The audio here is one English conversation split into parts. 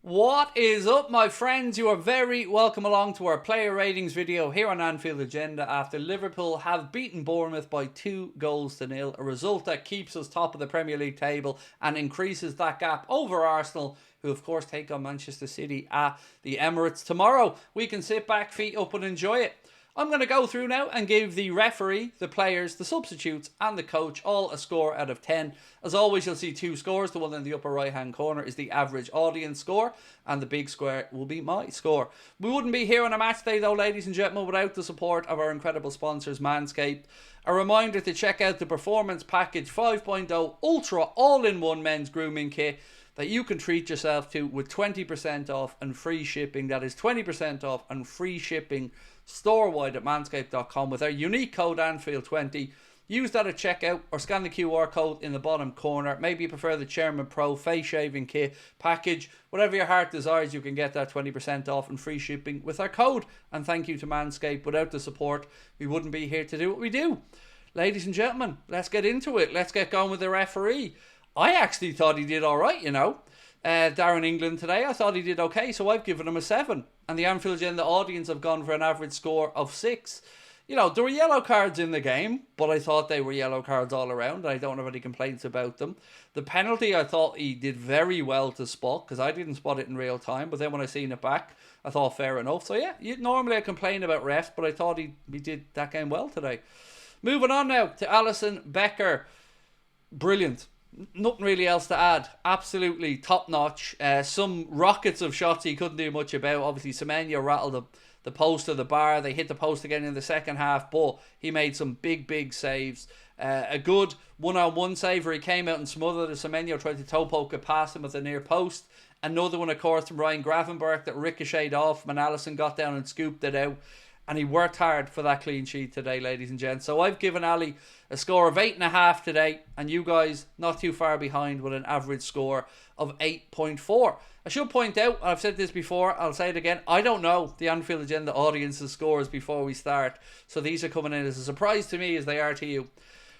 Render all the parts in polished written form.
What is up, my friends? You are very welcome along to our player ratings video here on Anfield Agenda after Liverpool have beaten Bournemouth by 2-0, a result that keeps us top of the Premier League table and increases that gap over Arsenal, who of course take on Manchester City at the Emirates tomorrow. We can sit back, feet up and enjoy it. I'm going to go through now and give the referee, the players, the substitutes and the coach all a score out of 10. As always, you'll see two scores. The one in the upper right hand corner is the average audience score and the big square will be my score. We wouldn't be here on a match day though, ladies and gentlemen, without the support of our incredible sponsors, Manscaped. A reminder to check out the Performance Package 5.0 Ultra All-in-One Men's Grooming Kit that you can treat yourself to with 20% off and free shipping. That is 20% off and free shipping store-wide at manscaped.com with our unique code Anfield20. Use that at checkout or scan the QR code in the bottom corner. Maybe you prefer the Chairman Pro face shaving kit package. Whatever your heart desires, you can get that 20% off and free shipping with our code. And thank you to Manscaped. Without the support, we wouldn't be here to do what we do. Ladies and gentlemen, let's get into it. Let's get going with the referee. I actually thought he did alright, you know. Darren England today, I thought he did okay, so I've given him a 7. And the Anfield Agenda audience have gone for an average score of 6. You know, there were yellow cards in the game, but I thought they were yellow cards all around. I don't have any complaints about them. The penalty, I thought he did very well to spot, because I didn't spot it in real time, but then when I seen it back, I thought fair enough. So yeah, normally I complain about refs, but I thought he did that game well today. Moving on now to Alisson Becker. Brilliant. Nothing really else to add. Absolutely top notch. Some rockets of shots he couldn't do much about. Obviously Semenyo rattled the post of the bar. They hit the post again in the second half, but he made some big saves. A good one-on-one save where he came out and smothered as Semenyo tried to toe poke it past him at the near post. Another one, of course, from Ryan Gravenberch that ricocheted off when Alisson got down and scooped it out. And he worked hard for that clean sheet today, ladies and gents. So I've given Ali a score of 8.5 today. And you guys not too far behind with an average score of 8.4. I should point out, I've said this before, I'll say it again, I don't know the Anfield Agenda audience's scores before we start. So these are coming in as a surprise to me as they are to you.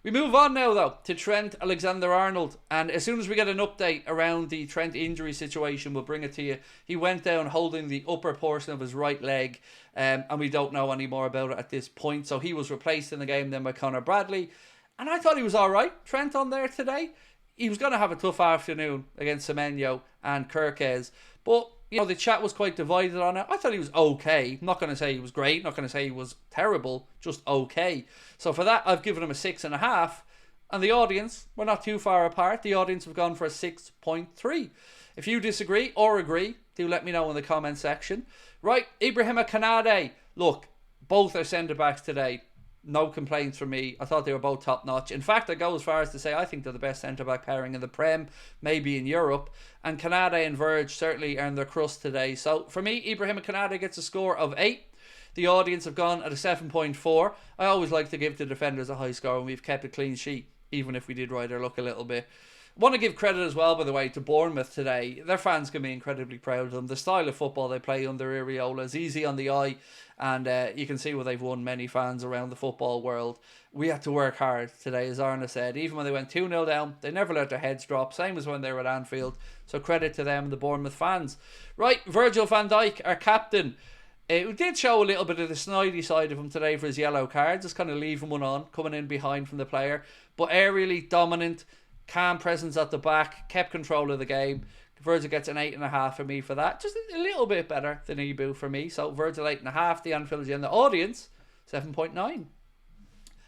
We move on now, though, to Trent Alexander-Arnold. And as soon as we get an update around the Trent injury situation, we'll bring it to you. He went down holding the upper portion of his right leg, and we don't know any more about it at this point. So he was replaced in the game then by Conor Bradley. And I thought he was all right, Trent, on there today. He was going to have a tough afternoon against Semenyo and Kirkes. But, you know, the chat was quite divided on it. I thought he was okay. I'm not going to say he was great. Not going to say he was terrible. Just okay. So for that, I've given him a 6.5. And the audience, we're not too far apart. The audience have gone for a 6.3. If you disagree or agree, do let me know in the comment section. Right, Ibrahim Kanade. Look, both are centre-backs today. No complaints from me. I thought they were both top-notch. In fact, I go as far as to say I think they're the best centre-back pairing in the Prem, maybe in Europe. And Kanade and Verge certainly earned their crust today. So, for me, Ibrahim Kanade gets a score of 8. The audience have gone at a 7.4. I always like to give the defenders a high score, and we've kept a clean sheet, even if we did ride our luck a little bit. I want to give credit as well, by the way, to Bournemouth today. Their fans can be incredibly proud of them. The style of football they play under Iriola is easy on the eye, and you can see where they've won many fans around the football world. We had to work hard today, as Arne said. Even when they went 2-0 down, they never let their heads drop. Same as when they were at Anfield. So credit to them, the Bournemouth fans. Right, Virgil van Dijk, our captain. It did show a little bit of the snidey side of him today for his yellow card. Just kind of leaving one on, coming in behind from the player. But aerially dominant, calm presence at the back, kept control of the game. Virgil gets an 8.5 for me for that. Just a little bit better than Ibu for me. So Virgil 8.5, the Anfield Agenda audience 7.9.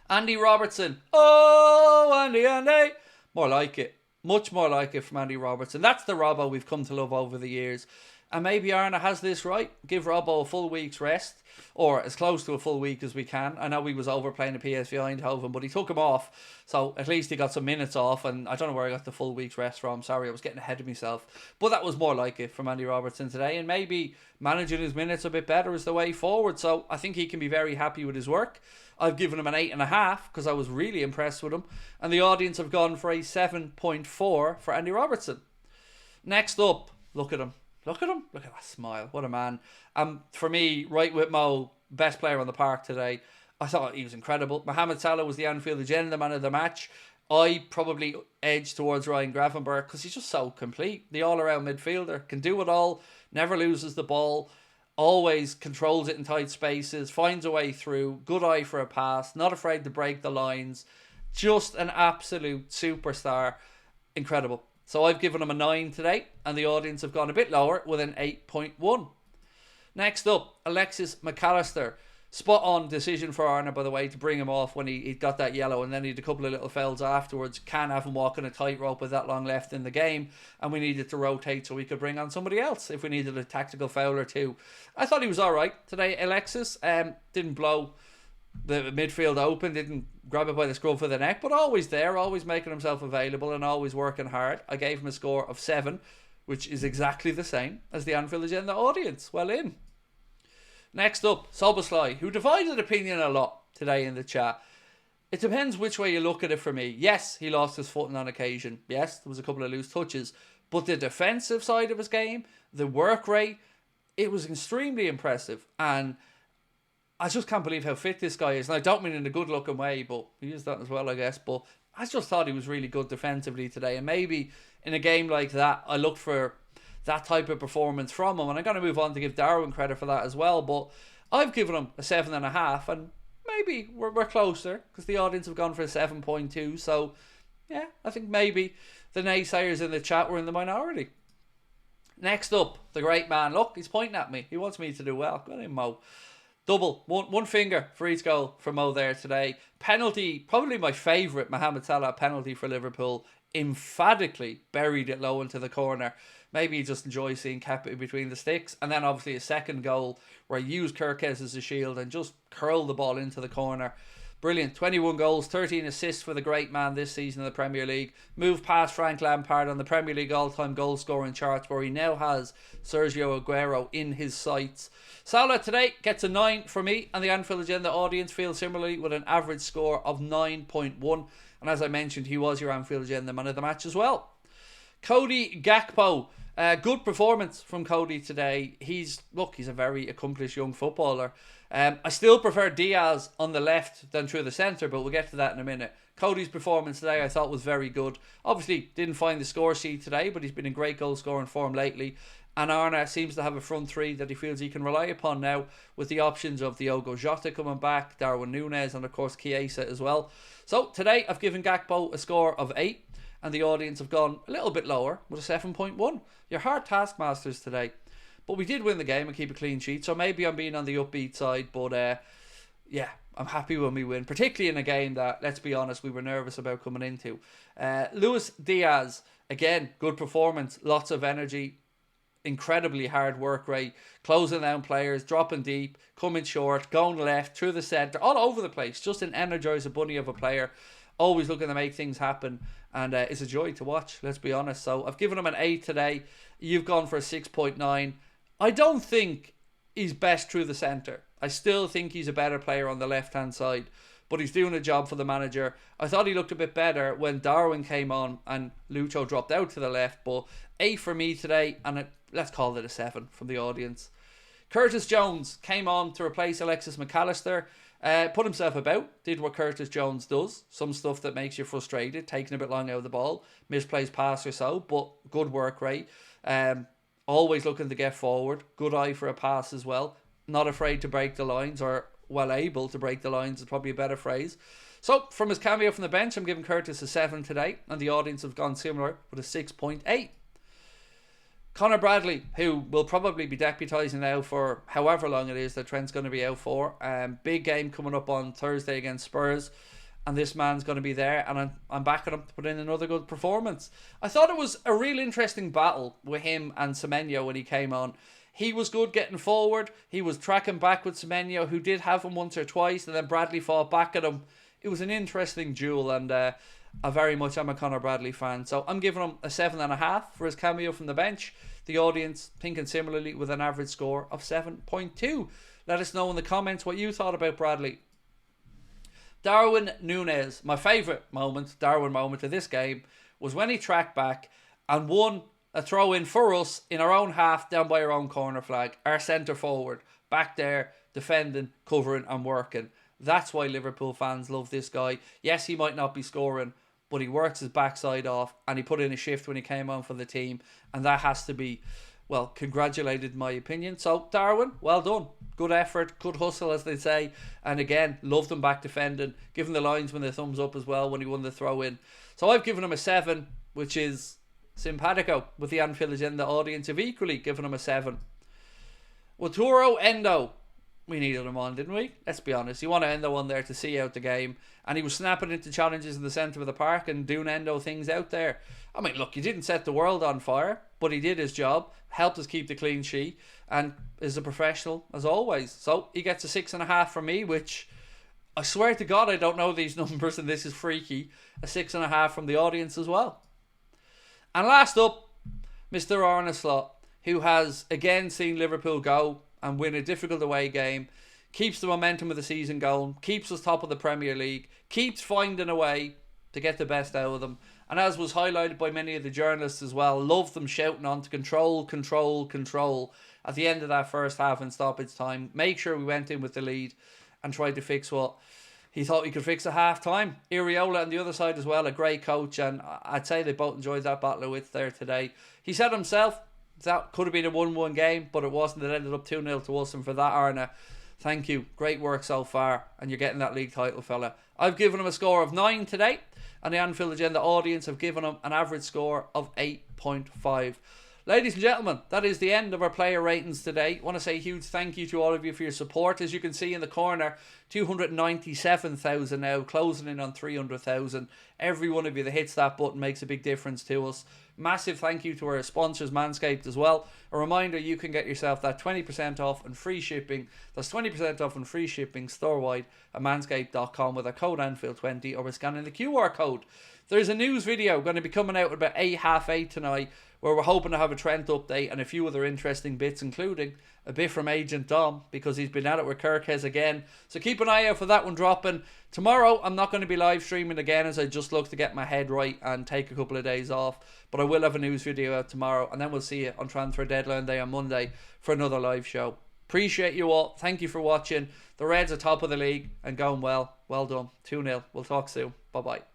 Andy Robertson. Oh, Andy. More like it. Much more like it from Andy Robertson. That's the Robbo we've come to love over the years. And maybe Arne has this right. Give Robbo a full week's rest. Or as close to a full week as we can. I know he was overplaying the PSV Eindhoven, but he took him off. So at least he got some minutes off. And I don't know where I got the full week's rest from. Sorry, I was getting ahead of myself. But that was more like it from Andy Robertson today. And maybe managing his minutes a bit better is the way forward. So I think he can be very happy with his work. I've given him an 8.5 because I was really impressed with him. And the audience have gone for a 7.4 for Andy Robertson. Next up, look at him. Look at him. Look at that smile. What a man. For me, right with Mo, best player on the park today. I thought he was incredible. Mohamed Salah was the Anfield Agenda man of the match. I probably edge towards Ryan Gravenberch because he's just so complete. The all-around midfielder, can do it all, never loses the ball, always controls it in tight spaces, finds a way through, good eye for a pass, not afraid to break the lines. Just an absolute superstar. Incredible. So I've given him a 9 today, and the audience have gone a bit lower with an 8.1. Next up, Alexis Mac Allister. Spot on decision for Arne, by the way, to bring him off when he got that yellow, and then he had a couple of little fouls afterwards. Can't have him walking a tightrope with that long left in the game, and we needed to rotate so we could bring on somebody else if we needed a tactical foul or two. I thought he was alright today. Alexis didn't blow the midfield open, didn't grab it by the scruff of the neck, but always there, always making himself available and always working hard. I gave him a score of 7, which is exactly the same as the Anfield Agenda audience. Well in. Next up, Szoboszlai, who divided opinion a lot today in the chat. It depends which way you look at it for me. Yes, he lost his footing on occasion. Yes, there was a couple of loose touches. But the defensive side of his game, the work rate, it was extremely impressive. And I just can't believe how fit this guy is. And I don't mean in a good looking way, but he is that as well, I guess. But I just thought he was really good defensively today. And maybe in a game like that, I looked for that type of performance from him, and I'm going to move on to give Darwin credit for that as well, but I've given him a 7.5, and maybe we're closer because the audience have gone for a 7.2. So yeah, I think maybe the naysayers in the chat were in the minority. Next up, the great man. Look, he's pointing at me. He wants me to do well. Go on, Mo. Double, one finger for each goal for Mo there today. Penalty, probably my favourite Mohamed Salah penalty for Liverpool. Emphatically buried it low into the corner. Maybe he just enjoys seeing Kepa between the sticks. And then obviously a second goal where he used Kirkes as a shield and just curled the ball into the corner. Brilliant. 21 goals, 13 assists for the great man this season in the Premier League. Moved past Frank Lampard on the Premier League all-time goal scoring charts, where he now has Sergio Aguero in his sights. Salah today gets a 9 for me, and the Anfield Agenda audience feels similarly with an average score of 9.1. And as I mentioned, he was your Anfield Agenda man of the match as well. Cody Gakpo. Good performance from Cody today. He's a very accomplished young footballer. I still prefer Diaz on the left than through the centre, but we'll get to that in a minute. Cody's performance today I thought was very good. Obviously didn't find the score sheet today, but he's been in great goal scoring form lately. And Arne seems to have a front three that he feels he can rely upon now, with the options of Diogo Jota coming back, Darwin Nunez, and of course Chiesa as well. So today I've given Gakpo a score of 8. And the audience have gone a little bit lower with a 7.1. You're hard taskmasters today. But we did win the game and keep a clean sheet. So maybe I'm being on the upbeat side. But yeah, I'm happy when we win. Particularly in a game that, let's be honest, we were nervous about coming into. Luis Diaz, again, good performance. Lots of energy. Incredibly hard work rate. Closing down players. Dropping deep. Coming short. Going left. Through the centre. All over the place. Just an energizer bunny of a player. Always looking to make things happen, and it's a joy to watch, let's be honest. So I've given him an 8 today. You've gone for a 6.9. I don't think he's best through the centre. I still think he's a better player on the left-hand side, but he's doing a job for the manager. I thought he looked a bit better when Darwin came on and Lucho dropped out to the left, but 8 for me today, and let's call it a 7 from the audience. Curtis Jones came on to replace Alexis Mac Allister. Put himself about, did what Curtis Jones does. Some stuff that makes you frustrated, taking a bit long out of the ball, misplaced pass or so, but good work rate. Always looking to get forward, good eye for a pass as well. Not afraid to break the lines, or well able to break the lines is probably a better phrase. So from his cameo from the bench, I'm giving Curtis a 7 today, and the audience have gone similar with a 6.8. Conor Bradley, who will probably be deputising now for however long it is that Trent's going to be out for. Big game coming up on Thursday against Spurs, and this man's going to be there, and I'm backing him to put in another good performance. I thought it was a real interesting battle with him and Semenyo when he came on. He was good getting forward. He was tracking back with Semenyo, who did have him once or twice, and then Bradley fought back at him. It was an interesting duel, and I very much am a Conor Bradley fan. So I'm giving him a 7.5 for his cameo from the bench. The audience thinking similarly with an average score of 7.2. Let us know in the comments what you thought about Bradley. Darwin Nunez, my favourite Darwin moment of this game was when he tracked back and won a throw in for us in our own half, down by our own corner flag. Our centre forward, back there, defending, covering and working. That's why Liverpool fans love this guy. Yes, he might not be scoring, but he works his backside off and he put in a shift when he came on for the team, and that has to be, well, congratulated in my opinion. So Darwin, well done. Good effort, good hustle as they say, and again, loved him back defending, giving the linesman the thumbs up as well when he won the throw in. So I've given him a 7, which is simpatico with the Anfield Agenda audience have equally given him a 7. Wataru Endo, we needed him on, didn't we? Let's be honest. You want Endo on there to see out the game, and he was snapping into challenges in the centre of the park and doing Endo things out there. I mean, look, he didn't set the world on fire, but he did his job, helped us keep the clean sheet, and is a professional as always. So he gets a 6.5 from me, which I swear to God I don't know these numbers, and this is freaky. A 6.5 from the audience as well. And last up, Mr. Arne Slot, who has again seen Liverpool go and win a difficult away game, keeps the momentum of the season going, keeps us top of the Premier League, keeps finding a way to get the best out of them. And as was highlighted by many of the journalists as well, loved them shouting on to control, control, control at the end of that first half in stoppage time. Make sure we went in with the lead and tried to fix what he thought he could fix at half time. Iriola on the other side as well, a great coach, and I'd say they both enjoyed that battle of wits there today. He said himself that could have been a 1-1 game, but it wasn't. It ended up 2-0 to us, and for that, Arne, thank you. Great work so far, and you're getting that league title, fella. I've given him a score of 9 today, and the Anfield Agenda audience have given him an average score of 8.5. Ladies and gentlemen, that is the end of our player ratings today. I want to say a huge thank you to all of you for your support. As you can see in the corner, 297,000 now, closing in on 300,000. Every one of you that hits that button makes a big difference to us. Massive thank you to our sponsors, Manscaped, as well. A reminder, you can get yourself that 20% off and free shipping. That's 20% off and free shipping store-wide at manscaped.com with our code Anfield20 or by scanning the QR code. There's a news video going to be coming out at about 8:30 tonight, where we're hoping to have a Trent update and a few other interesting bits, including a bit from Agent Dom, because he's been at it with Kirkes again. So keep an eye out for that one dropping. Tomorrow, I'm not going to be live streaming again, as I just look to get my head right and take a couple of days off. But I will have a news video out tomorrow, and then we'll see you on Transfer Deadline Day on Monday for another live show. Appreciate you all. Thank you for watching. The Reds are top of the league and going well. Well done. 2-0. We'll talk soon. Bye-bye.